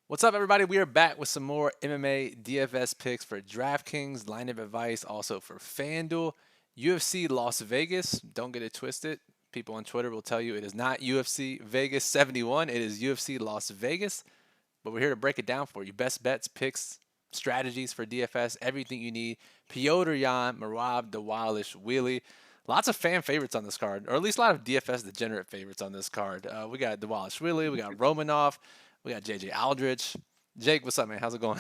What's up, everybody? We are back with some more MMA DFS picks for DraftKings, lineup advice, also for FanDuel. UFC Las Vegas, don't get it twisted. People on Twitter will tell you it is not UFC Vegas 71, it is UFC Las Vegas. But we're here to break it down for you. Best bets, picks, strategies for DFS, everything you need. Petr Yan, Merab Dvalishvili. Lots of fan favorites on this card, or at least a lot of DFS degenerate favorites on this card. We got Dvalishvili, we got Romanov, we got JJ Aldrich. Jake, what's up, man? How's it going?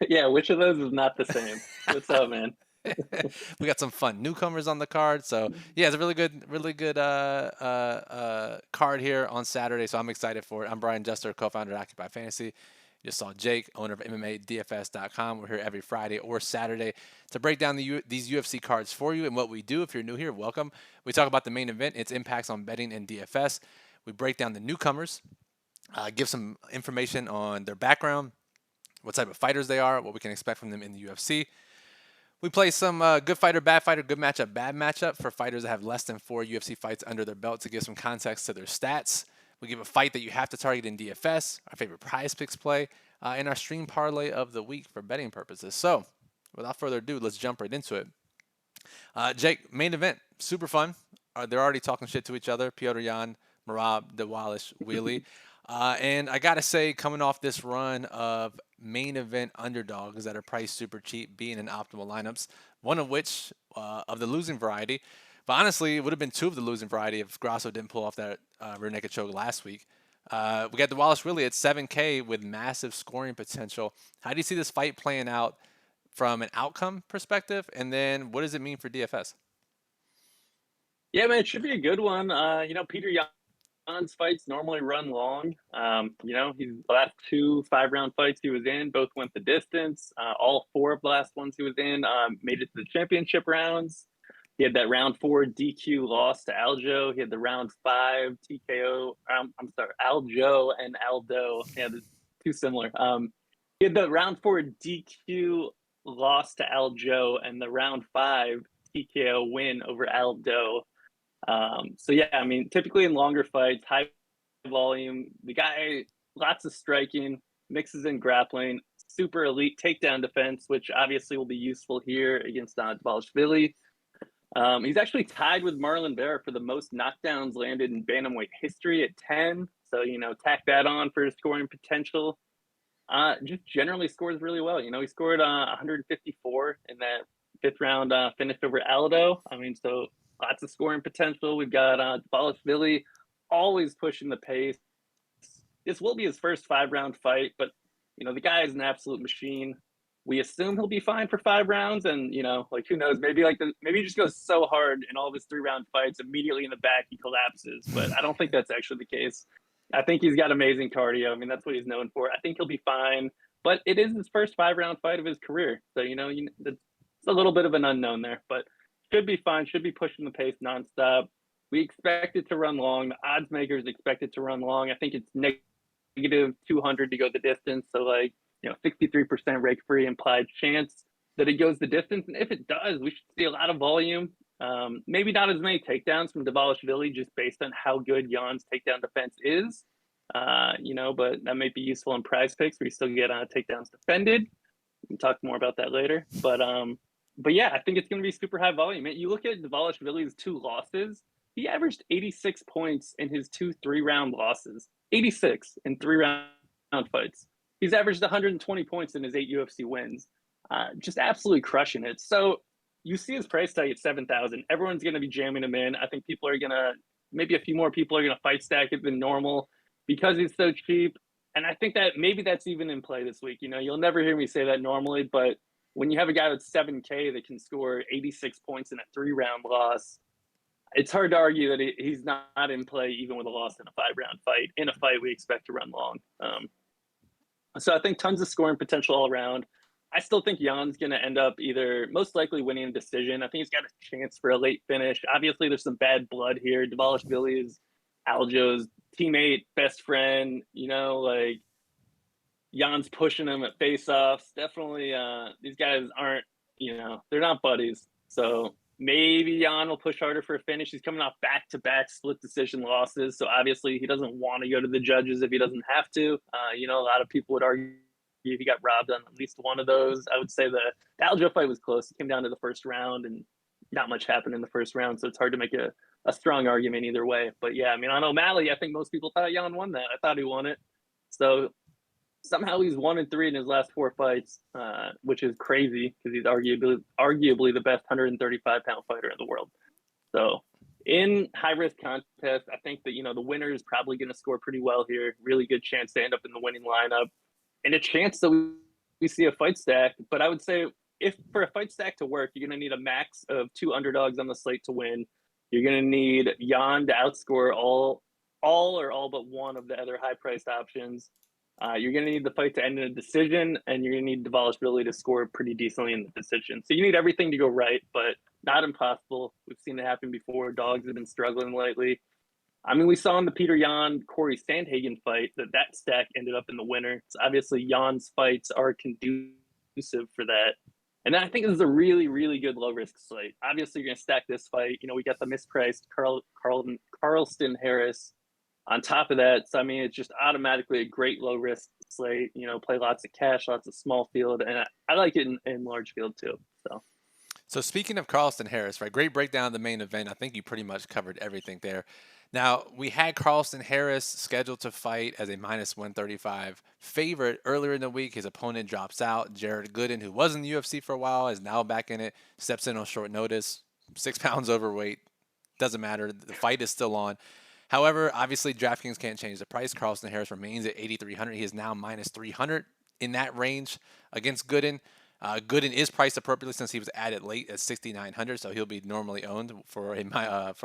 Yeah, which of those is not the same? What's up, man? We got some fun newcomers on the card. So yeah, it's a really good card here on Saturday. So I'm excited for it. I'm Brian Jester, co-founder of Occupy Fantasy. You just saw Jake, owner of MMADFS.com. We're here every Friday or Saturday to break down these UFC cards for you. And what we do, if you're new here, welcome. We talk about the main event, its impacts on betting and DFS. We break down the newcomers, give some information on their background, what type of fighters they are, what we can expect from them in the UFC. We play some good fighter, bad fighter, good matchup, bad matchup for fighters that have less than 4 UFC fights under their belt to give some context to their stats. We give a fight that you have to target in DFS, our favorite prize picks play, and our stream parlay of the week for betting purposes. So, without further ado, let's jump right into it. Jake, main event, super fun. They're already talking shit to each other. Petr Yan, Merab Dvalishvili. And I got to say, coming off this run of main event underdogs that are priced super cheap, being in optimal lineups, one of which of the losing variety, but honestly, it would have been two of the losing variety if Grasso didn't pull off that rear naked choke last week. We got Dvalishvili at 7K with massive scoring potential. How do you see this fight playing out from an outcome perspective? And then what does it mean for DFS? Yeah, man, it should be a good one. Petr Yan's fights normally run long. His last 2 5-round fights he was in both went the distance. All 4 of the last ones he was in made it to the championship rounds. He had that round 4 DQ loss to Aljo. He had the round 5 TKO. Aljo and Aldo. Yeah, they're too similar. He had the round 4 DQ loss to Aljo and the round 5 TKO win over Aldo. Typically in longer fights, high volume, the guy, lots of striking, mixes in grappling, super elite takedown defense, which obviously will be useful here against Dvalishvili. He's actually tied with Marlon Vera for the most knockdowns landed in bantamweight history at 10. So, tack that on for his scoring potential. Just generally scores really well. He scored 154 in that 5th round finish over Aldo. So lots of scoring potential. We've got Dvalishvili always pushing the pace. This will be his first 5-round fight, but the guy is an absolute machine. We assume he'll be fine for 5 rounds, and who knows? Maybe he just goes so hard in all of his 3-round fights, immediately in the back he collapses. But I don't think that's actually the case. I think he's got amazing cardio. That's what he's known for. I think he'll be fine. But it is his first 5-round fight of his career, so it's a little bit of an unknown there, but should be fine. Should be pushing the pace nonstop. We expect it to run long. The odds makers expect it to run long. I think it's negative 200 to go the distance. So 63% rake-free implied chance that it goes the distance. And if it does, we should see a lot of volume. Maybe not as many takedowns from Dvalishvili just based on how good Yan's takedown defense is. But that might be useful in prize picks where you still get takedowns defended. We can talk more about that later. But yeah, I think it's going to be super high volume. You look at Dvalishvili's 2 losses, he averaged 86 points in his 2 3-round losses. 86 in 3-round fights. He's averaged 120 points in his 8 UFC wins. Just absolutely crushing it. So you see his price tag at 7,000. Everyone's going to be jamming him in. I think maybe a few more people are going to fight stack it than normal because he's so cheap. And I think that maybe that's even in play this week. You'll never hear me say that normally, but when you have a guy with 7K that can score 86 points in a 3-round loss, it's hard to argue that he's not in play even with a loss in a 5-round fight, in a fight we expect to run long. So I think tons of scoring potential all around. I still think Yan's going to end up either most likely winning a decision. I think he's got a chance for a late finish. Obviously, there's some bad blood here. Dvalishvili is Aljo's teammate, best friend, Jan's pushing him at face-offs. Definitely, these guys aren't, they're not buddies. So Maybe Yan will push harder for a finish. He's coming off back-to-back split decision losses, so obviously he doesn't want to go to the judges if he doesn't have to. A lot of people would argue he got robbed on at least one of those. I would say the Aljo fight was close. It came down to the first round, and not much happened in the first round, so it's hard to make a strong argument either way. But yeah, I mean, on O'Malley, I think most people thought Yan won that. I thought he won it. So somehow he's 1-3 in his last 4 fights, which is crazy because he's arguably the best 135-pound fighter in the world. So in high-risk contest, I think that, the winner is probably going to score pretty well here. Really good chance to end up in the winning lineup. And a chance that we see a fight stack. But I would say if for a fight stack to work, you're going to need a max of 2 underdogs on the slate to win. You're going to need Yan to outscore all or all but one of the other high-priced options. You're going to need the fight to end in a decision, and you're going to need Dvalishvili to score pretty decently in the decision. So you need everything to go right, but not impossible. We've seen it happen before. Dogs have been struggling lately. I mean, we saw in the Petr Yan Corey Sandhagen fight that stack ended up in the winner. So obviously, Yan's fights are conducive for that. And then I think this is a really, really good low-risk slate. Obviously, you're going to stack this fight. We got the mispriced Carlston Harris on top of that. So, I mean, it's just automatically a great low-risk slate. Play lots of cash, lots of small field. And I like it in large field, too. So speaking of Carlston Harris, right? Great breakdown of the main event. I think you pretty much covered everything there. Now, we had Carlston Harris scheduled to fight as a minus 135 favorite earlier in the week. His opponent drops out. Jared Gooden, who was in the UFC for a while, is now back in it, steps in on short notice, 6 pounds overweight. Doesn't matter. The fight is still on. However, obviously, DraftKings can't change the price. Carlston Harris remains at 8,300. He is now minus 300 in that range against Gooden. Gooden is priced appropriately since he was added late at 6,900, so he'll be normally owned for a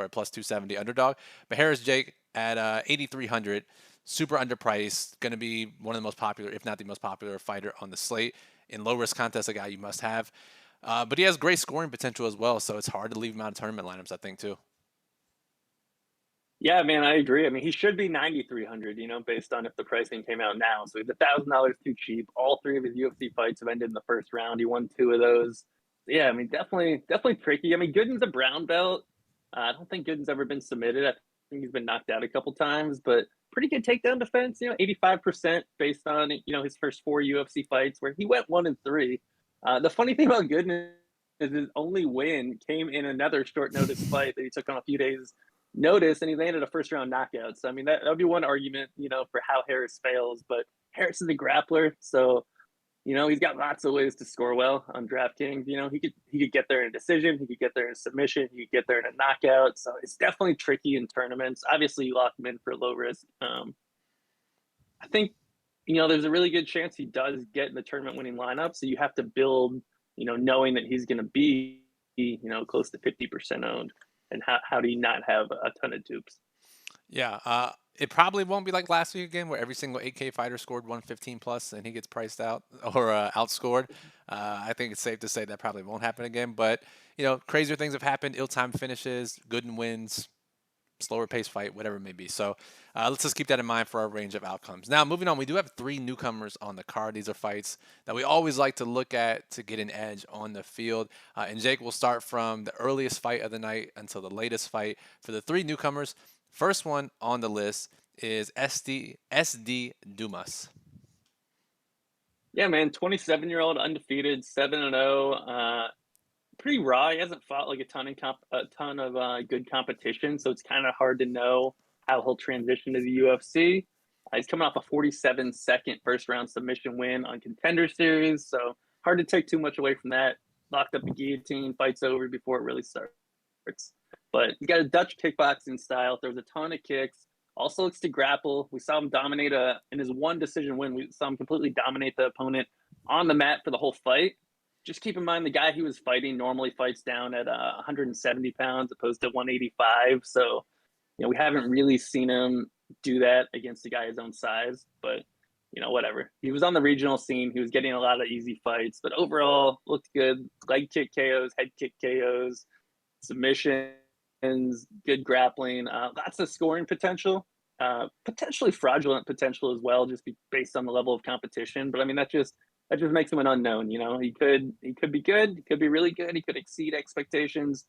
plus 270 underdog. But Harris Jake at 8,300, super underpriced, going to be one of the most popular, if not the most popular fighter on the slate. In low risk contests, a guy you must have. But he has great scoring potential as well, so it's hard to leave him out of tournament lineups, I think, too. Yeah, man, I agree. I mean, he should be 9,300, based on if the pricing came out now. So he's $1,000 too cheap. All 3 of his UFC fights have ended in the first round. He won 2 of those. Yeah, I mean, definitely tricky. I mean, Gooden's a brown belt. I don't think Gooden's ever been submitted. I think he's been knocked out a couple times, but pretty good takedown defense. 85% based on his first 4 UFC fights, where he went 1-3. The funny thing about Gooden is his only win came in another short notice fight that he took on a few days notice, and he landed a first round knockout. So I mean, that would be one argument, for how Harris fails. But Harris is a grappler, so he's got lots of ways to score well on DraftKings. He could get there in a decision, he could get there in a submission, he could get there in a knockout. So it's definitely tricky in tournaments. Obviously, you lock him in for low risk. I think there's a really good chance he does get in the tournament winning lineup. So you have to build, knowing that he's going to be, close to 50% owned. And how do you not have a ton of dupes? Yeah, it probably won't be like last week again, where every single 8K fighter scored 115 plus and he gets priced out or outscored. I think it's safe to say that probably won't happen again. But crazier things have happened. Ill-timed finishes, Gooden wins, slower pace fight, whatever it may be. So let's just keep that in mind for our range of outcomes. Now, moving on, we do have 3 newcomers on the card. These are fights that we always like to look at to get an edge on the field. And Jake will start from the earliest fight of the night until the latest fight. For the 3 newcomers, first one on the list is SD Dumas. Yeah, man, 27-year-old, undefeated, 7-0. Pretty raw. He hasn't fought like a ton of good competition, so it's kind of hard to know how he'll transition to the UFC. He's coming off a 47-second first-round submission win on Contender Series, so hard to take too much away from that. Locked up a guillotine, fight's over before it really starts. But he's got a Dutch kickboxing style, throws a ton of kicks, also looks to grapple. We saw him dominate in his one decision win. We saw him completely dominate the opponent on the mat for the whole fight. Just keep in mind the guy he was fighting normally fights down at 170 pounds opposed to 185. So, we haven't really seen him do that against a guy his own size. But, whatever. He was on the regional scene. He was getting a lot of easy fights. But overall, looked good. Leg kick KOs, head kick KOs, submissions, good grappling. Lots of scoring potential. Potentially fraudulent potential as well, just based on the level of competition. But, I mean, that just makes him an unknown. He could be good, he could be really good, he could exceed expectations,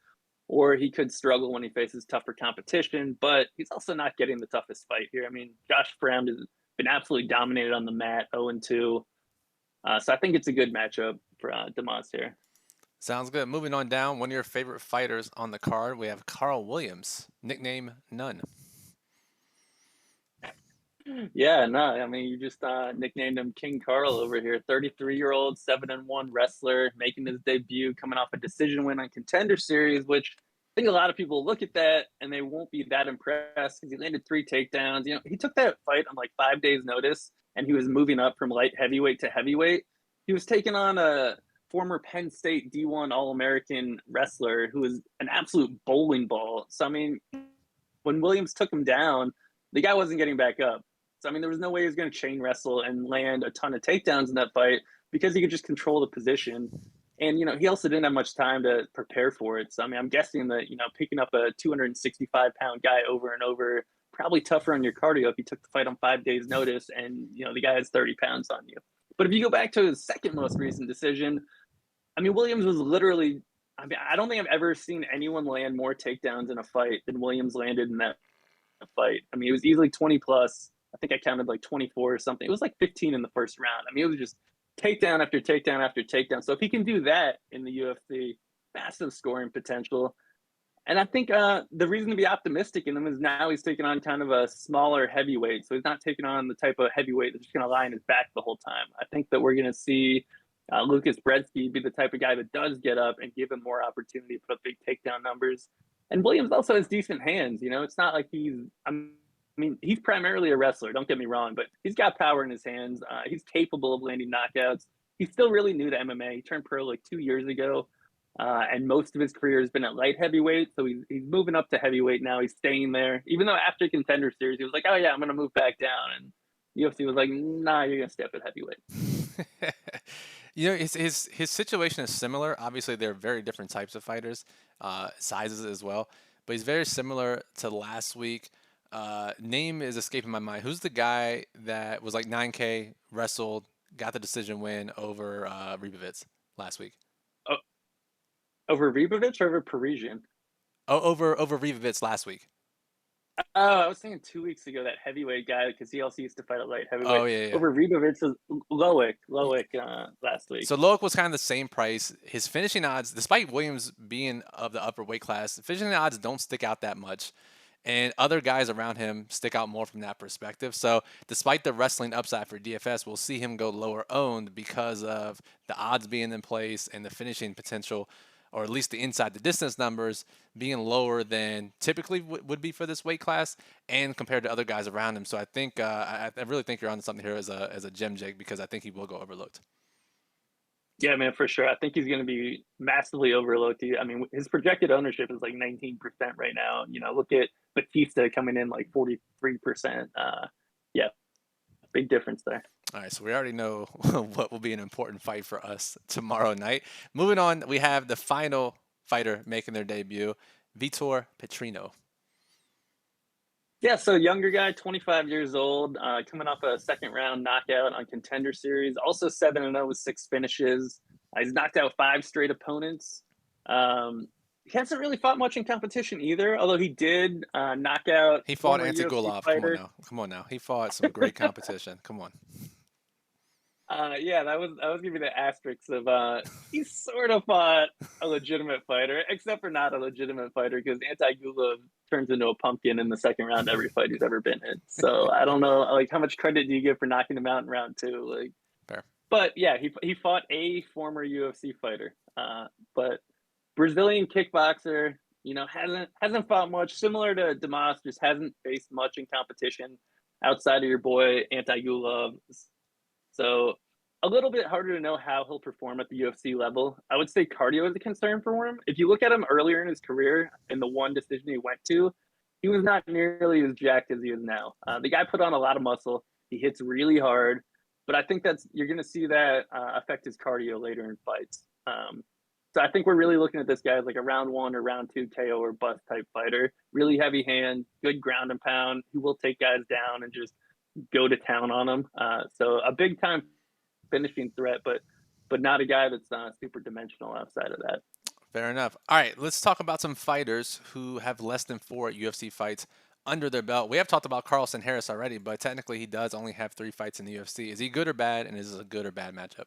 or he could struggle when he faces tougher competition. But he's also not getting the toughest fight here. I mean, Josh Fram has been absolutely dominated on the mat, 0-2. So I think it's a good matchup for Demas here. Sounds good. Moving on down, one of your favorite fighters on the card, we have Carl Williams, nickname None. Yeah, no, I mean, you just nicknamed him King Carl over here. 33-year-old, 7-1 wrestler, making his debut, coming off a decision win on Contender Series, which I think a lot of people look at that and they won't be that impressed because he landed 3 takedowns. You know, he took that fight on like 5 days' notice, and he was moving up from light heavyweight to heavyweight. He was taking on a former Penn State D1 All-American wrestler who was an absolute bowling ball. So, I mean, when Williams took him down, the guy wasn't getting back up. So, I mean, there was no way he was going to chain wrestle and land a ton of takedowns in that fight because he could just control the position. And, you know, he also didn't have much time to prepare for it. So, I mean, I'm guessing that, you know, picking up a 265-pound guy over and over, probably tougher on your cardio if you took the fight on 5 days' notice and, you know, the guy has 30 pounds on you. But if you go back to his second most recent decision, I mean, Williams was literally, I mean, I don't think I've ever seen anyone land more takedowns in a fight than Williams landed in that fight. I mean, it was easily 20 plus. I think I counted like 24 or something. It was like 15 in the first round. I mean, it was just takedown after takedown after takedown. So if he can do that in the UFC, massive scoring potential. And I think the reason to be optimistic in him is now he's taking on kind of a smaller heavyweight. So he's not taking on the type of heavyweight that's just going to lie in his back the whole time. I think that we're going to see Lucas Brzeski be the type of guy that does get up and give him more opportunity to put up big takedown numbers. And Williams also has decent hands. You know, it's not like I mean, he's primarily a wrestler, don't get me wrong, but he's got power in his hands. He's capable of landing knockouts. He's still really new to MMA. He turned pro like 2 years ago. And most of his career has been at light heavyweight. So he's moving up to heavyweight now. He's staying there. Even though after Contender Series, he was like, oh, yeah, I'm going to move back down. And UFC was like, nah, you're going to stay up at heavyweight. You know, his situation is similar. Obviously, they're very different types of fighters, sizes as well. But he's very similar to last week. Name is escaping my mind. Who's the guy that was like 9K, wrestled, got the decision win over Ribovitz last week? Oh, over Ribovitz or over Parisian? Oh, over Ribovitz last week. Oh, I was thinking 2 weeks ago, that heavyweight guy, because he also used to fight at light heavyweight. Oh, yeah. Over Ribovitz was Loic last week. So Loic was kind of the same price. His finishing odds, despite Williams being of the upper weight class, the finishing odds don't stick out that much. And other guys around him stick out more from that perspective. So despite the wrestling upside for DFS, we'll see him go lower owned because of the odds being in place and the finishing potential, or at least the inside the distance numbers being lower than typically would be for this weight class and compared to other guys around him. So I think I really think you're onto something here as a gem, Jake, because I think he will go overlooked. Yeah, man, for sure. I think he's going to be massively overlooked. I mean, his projected ownership is like 19% right now. You know, look at Batista coming in like 43%. Yeah, big difference there. All right, so we already know what will be an important fight for us tomorrow night. Moving on, we have the final fighter making their debut, Vitor Petrino. Yeah, so younger guy, 25 years old, coming off a second round knockout on Contender Series. Also 7-0 with 6 finishes. He's knocked out 5 straight opponents. He hasn't really fought much in competition either, although he did knock out. He fought Antigulov. Come on now. He fought some great competition. Come on. Yeah, I was giving the asterisks of he sort of fought a legitimate fighter, except for not a legitimate fighter, because Antigulov turns into a pumpkin in the second round every fight he's ever been in. So I don't know, like, how much credit do you give for knocking him out in round 2? Like, fair. But yeah, he fought a former UFC fighter, but Brazilian kickboxer. You know, hasn't fought much. Similar to Demas, just hasn't faced much in competition outside of your boy Antigulov. So a little bit harder to know how he'll perform at the UFC level. I would say cardio is a concern for him. If you look at him earlier in his career, in the one decision he went to, he was not nearly as jacked as he is now. The guy put on a lot of muscle. He hits really hard, but I think you're going to see that affect his cardio later in fights. So I think we're really looking at this guy as like a round 1 or round 2 KO or bust type fighter. Really heavy hand, good ground and pound. He will take guys down and just go to town on them. So a big time finishing threat, but not a guy that's super dimensional outside of that. Fair enough. All right, let's talk about some fighters who have less than 4 UFC fights under their belt. We have talked about Carlson Harris already, but technically he does only have 3 fights in the UFC. Is he good or bad, and is this a good or bad matchup?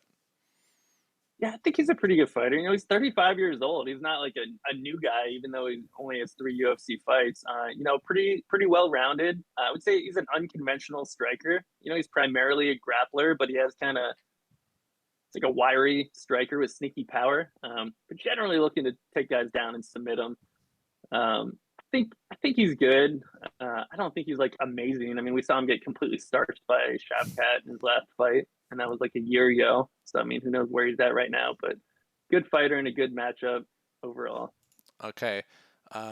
Yeah, I think he's a pretty good fighter. He's 35 years old. He's not like a new guy, even though he only has 3 UFC fights. Pretty well rounded. I would say he's an unconventional striker. He's primarily a grappler, but he has kind of it's like a wiry striker with sneaky power. But generally looking to take guys down and submit them. I think he's good. I don't think he's like amazing. I mean, we saw him get completely starched by Shavkat in his last fight, and that was like a year ago. So I mean, who knows where he's at right now? But good fighter and a good matchup overall. Okay.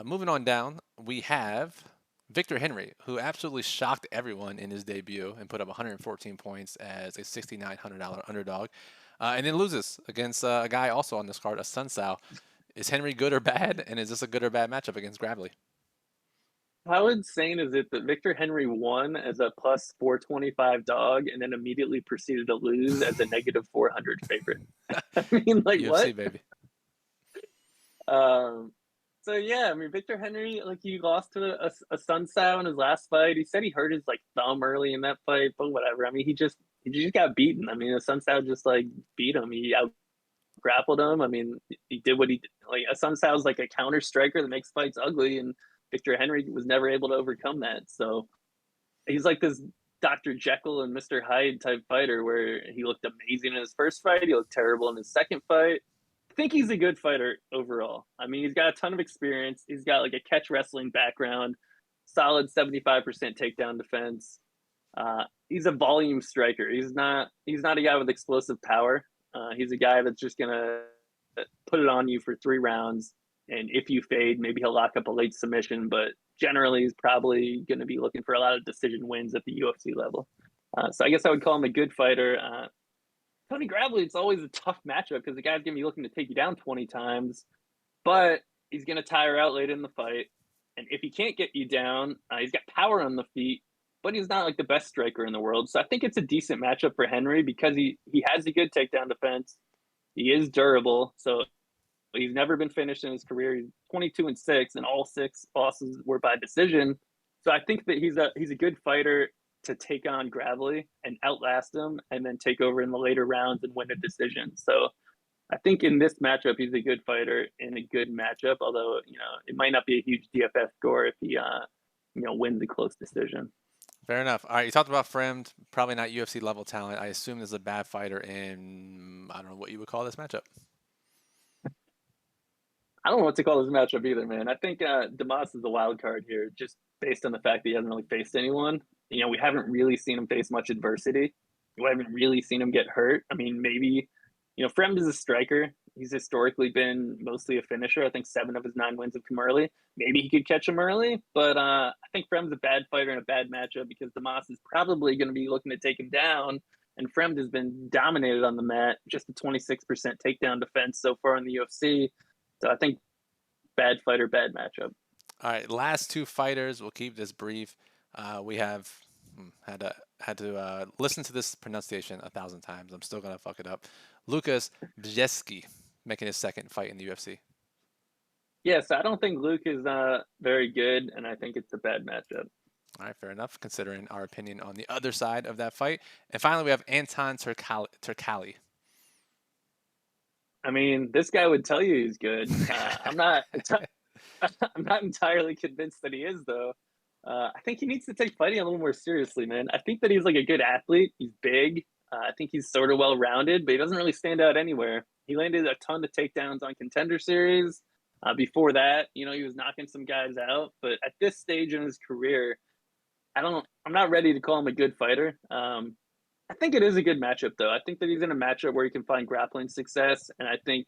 Moving on down, we have Victor Henry, who absolutely shocked everyone in his debut and put up 114 points as a $6,900 underdog, and then loses against a guy also on this card, a Sun Sao. Is Henry good or bad, and is this a good or bad matchup against Gravely? How insane is it that Victor Henry won as a plus 425 dog and then immediately proceeded to lose as a negative 400 favorite? I mean, like UFC, what? baby. Um, so yeah, I mean, Victor Henry, like he lost to a Sun Sao in his last fight. He said he hurt his like thumb early in that fight, but whatever. I mean, he just got beaten. I mean, a Sun Sao just like beat him. He out grappled him. I mean, he did what he did. Like a Sun Sao is like a counter striker that makes fights ugly, and Victor Henry was never able to overcome that. So he's like this Dr. Jekyll and Mr. Hyde type fighter where he looked amazing in his first fight. He looked terrible in his second fight. I think he's a good fighter overall. I mean, he's got a ton of experience. He's got like a catch wrestling background, solid 75% takedown defense. He's a volume striker. He's not a guy with explosive power. He's a guy that's just gonna put it on you for 3 rounds, and if you fade, maybe he'll lock up a late submission. But generally, he's probably going to be looking for a lot of decision wins at the UFC level. So I guess I would call him a good fighter. Tony Gravely, it's always a tough matchup because the guy's going to be looking to take you down 20 times, but he's going to tire out late in the fight. And if he can't get you down, he's got power on the feet, but he's not like the best striker in the world. So I think it's a decent matchup for Henry because he has a good takedown defense. He is durable, so he's never been finished in his career. He's 22-6, and all 6 losses were by decision. So I think that he's a good fighter to take on Gravely and outlast him, and then take over in the later rounds and win a decision. So I think in this matchup, he's a good fighter in a good matchup. Although it might not be a huge DFS score if he wins a close decision. Fair enough. All right, you talked about Fremd, probably not UFC level talent. I assume there's a bad fighter in, I don't know what you would call this matchup. I don't know what to call this matchup either, man. I think Damas is a wild card here, just based on the fact that he hasn't really faced anyone. We haven't really seen him face much adversity. We haven't really seen him get hurt. I mean, maybe, Fremd is a striker. He's historically been mostly a finisher. I think 7 of his 9 wins have come early. Maybe he could catch him early, but I think Fremd's a bad fighter in a bad matchup because Damas is probably going to be looking to take him down. And Fremd has been dominated on the mat, just a 26% takedown defense so far in the UFC. So I think bad fighter, bad matchup. All right, last 2 fighters. We'll keep this brief. We have had to listen to this pronunciation 1,000 times. I'm still gonna fuck it up. Lucas Brzezski making his second fight in the UFC. Yes, I don't think Luke is very good, and I think it's a bad matchup. All right, fair enough, considering our opinion on the other side of that fight. And finally, we have Anton Turkalj. I mean, this guy would tell you he's good. I'm not. I'm not entirely convinced that he is, though. I think he needs to take fighting a little more seriously, man. I think that he's like a good athlete. He's big. I think he's sort of well rounded, but he doesn't really stand out anywhere. He landed a ton of takedowns on Contender Series. Before that, he was knocking some guys out. But at this stage in his career, I'm not ready to call him a good fighter. I think it is a good matchup, though. I think that he's in a matchup where he can find grappling success, and I think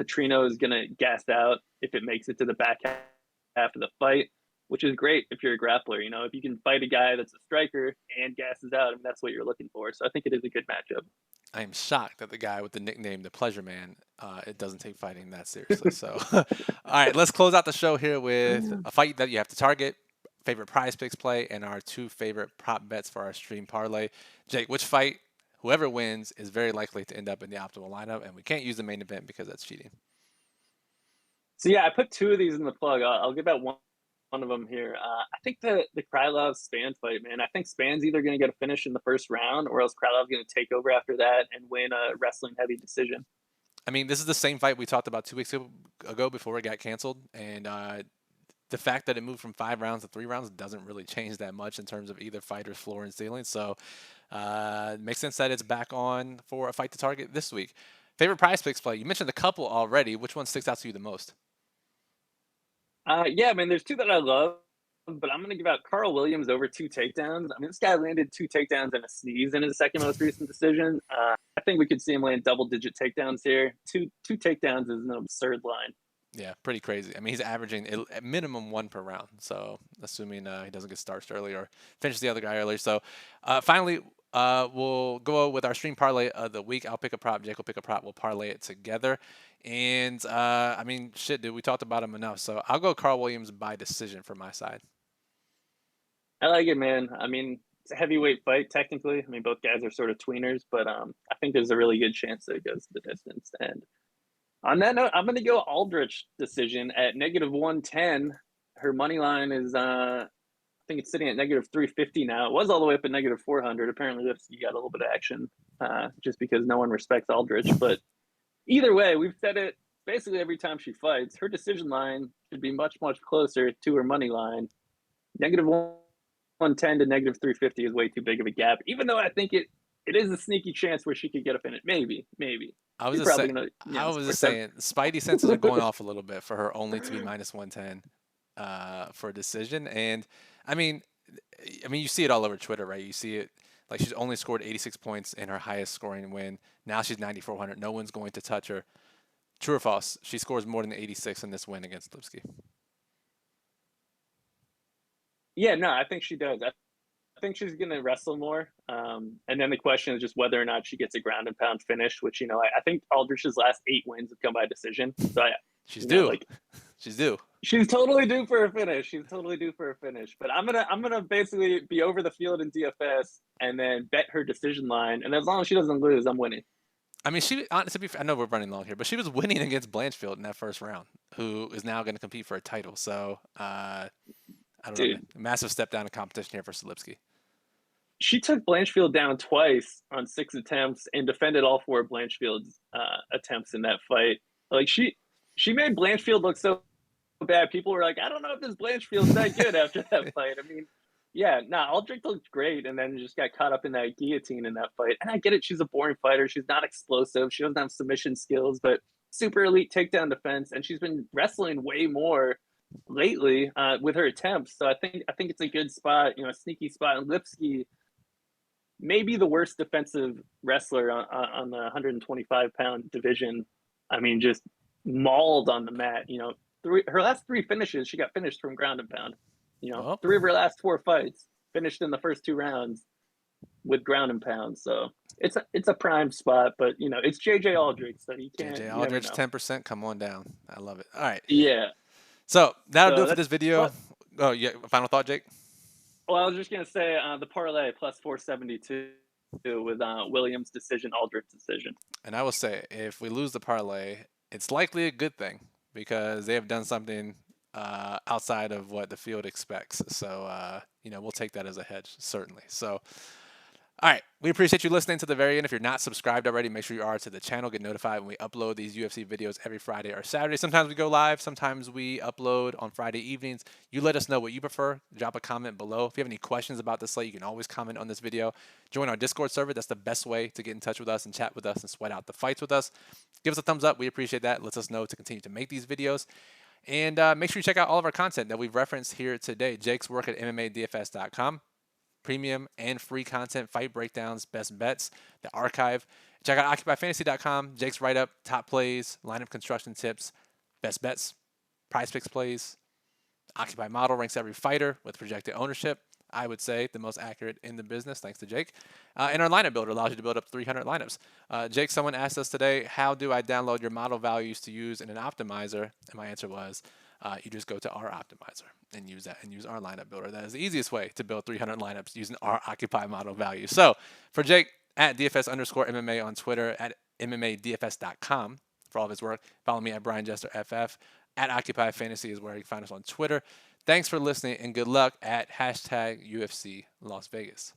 Petrino is going to gas out if it makes it to the back half of the fight, which is great if you're a grappler. If you can fight a guy that's a striker and gasses out, I mean, that's what you're looking for. So I think it is a good matchup. I am shocked that the guy with the nickname the Pleasure Man, it doesn't take fighting that seriously. So, all right, let's close out the show here with a fight that you have to target, favorite prize picks play, and our 2 favorite prop bets for our stream parlay. Jake, which fight, whoever wins, is very likely to end up in the optimal lineup, and we can't use the main event because that's cheating. So yeah, I put two of these in the plug. I'll give out one of them here. I think the Krylov Span fight, man. I think Span's either going to get a finish in the first round, or else Krylov's going to take over after that and win a wrestling heavy decision. I mean, this is the same fight we talked about 2 weeks ago before it got canceled, and the fact that it moved from 5 rounds to 3 rounds doesn't really change that much in terms of either fighter's floor and ceiling. So it makes sense that it's back on for a fight to target this week. Favorite prize picks play? You mentioned a couple already. Which one sticks out to you the most? Yeah, man, there's two that I love, but I'm going to give out Carl Williams over 2 takedowns. I mean, this guy landed 2 takedowns and a sneeze in his second most recent decision. I think we could see him land double-digit takedowns here. Two takedowns is an absurd line. Yeah, pretty crazy. I mean, he's averaging at minimum 1 per round. So assuming he doesn't get starched early or finish the other guy early. So finally, we'll go with our stream parlay of the week. I'll pick a prop. Jake will pick a prop. We'll parlay it together. And I mean, shit, dude, we talked about him enough. So I'll go Carl Williams by decision for my side. I like it, man. I mean, it's a heavyweight fight, technically. I mean, both guys are sort of tweeners, but I think there's a really good chance that it goes the distance. And on that note, I'm going to go Aldrich decision at -110. Her money line is, I think it's sitting at -350 now. It was all the way up at -400. Apparently, Lipsky got a little bit of action just because no one respects Aldrich. But either way, we've said it basically every time she fights. Her decision line should be much, much closer to her money line. -110 to -350 is way too big of a gap, even though I think it is a sneaky chance where she could get a finish. Maybe. I was just saying, Spidey senses are going off a little bit for her only to be -110 for a decision. And I mean, you see it all over Twitter, right? You see it like she's only scored 86 points in her highest scoring win. Now she's 9,400. No one's going to touch her. True or false? She scores more than 86 in this win against Lipsky. Yeah, no, I think she does. I think she's going to wrestle more. And then the question is just whether or not she gets a ground and pound finish, which, I think Aldrich's last 8 wins have come by decision. So she's due. She's due. She's totally due for a finish. But I'm gonna basically be over the field in DFS and then bet her decision line. And as long as she doesn't lose, I'm winning. I mean, I know we're running long here, but she was winning against Blanchfield in that first round, who is now going to compete for a title. So I don't know. Massive step down in competition here for Lipsky. She took Blanchfield down twice on 6 attempts and defended all 4 of Blanchfield's attempts in that fight. Like she made Blanchfield look so bad. People were like, I don't know if this Blanchfield's that good after that fight. I mean, yeah, Aldrich looked great and then just got caught up in that guillotine in that fight. And I get it. She's a boring fighter. She's not explosive. She doesn't have submission skills, but super elite takedown defense. And she's been wrestling way more lately with her attempts. So I think it's a good spot, a sneaky spot. And Lipsky may be the worst defensive wrestler on the 125-pound division. I mean, just mauled on the mat. Her last 3 finishes, she got finished from ground and pound. 3 of her last 4 fights finished in the first 2 rounds with ground and pound. So it's a prime spot, but it's JJ Aldrich, so you can't. JJ Aldrich, 10%. Come on down. I love it. All right. Yeah. So that'll do it for this video. What? Oh yeah. Final thought, Jake. Well, I was just gonna say the parlay plus 472 with Williams decision, Aldrich decision. And I will say, if we lose the parlay, it's likely a good thing because they have done something outside of what the field expects. So, we'll take that as a hedge, certainly. So, all right. We appreciate you listening to the very end. If you're not subscribed already, make sure you are to the channel. Get notified when we upload these UFC videos every Friday or Saturday. Sometimes we go live. Sometimes we upload on Friday evenings. You let us know what you prefer. Drop a comment below. If you have any questions about the slate, you can always comment on this video. Join our Discord server. That's the best way to get in touch with us and chat with us and sweat out the fights with us. Give us a thumbs up. We appreciate that. Lets us know to continue to make these videos. And make sure you check out all of our content that we've referenced here today. Jake's work at MMADFS.com. Premium and free content, fight breakdowns, best bets, the archive. Check out OccupyFantasy.com. Jake's write-up, top plays, lineup construction tips, best bets, prize picks plays. Occupy model ranks every fighter with projected ownership. I would say the most accurate in the business, thanks to Jake. And our lineup builder allows you to build up 300 lineups. Jake, someone asked us today, how do I download your model values to use in an optimizer? And my answer was, you just go to our optimizer and use that and use our lineup builder. That is the easiest way to build 300 lineups using our Occupy model value. So for Jake, at DFS_MMA on Twitter, at MMADFS.com for all of his work. Follow me at Brian Jester FF. At Occupy Fantasy is where you can find us on Twitter. Thanks for listening, and good luck at #UFC Las Vegas.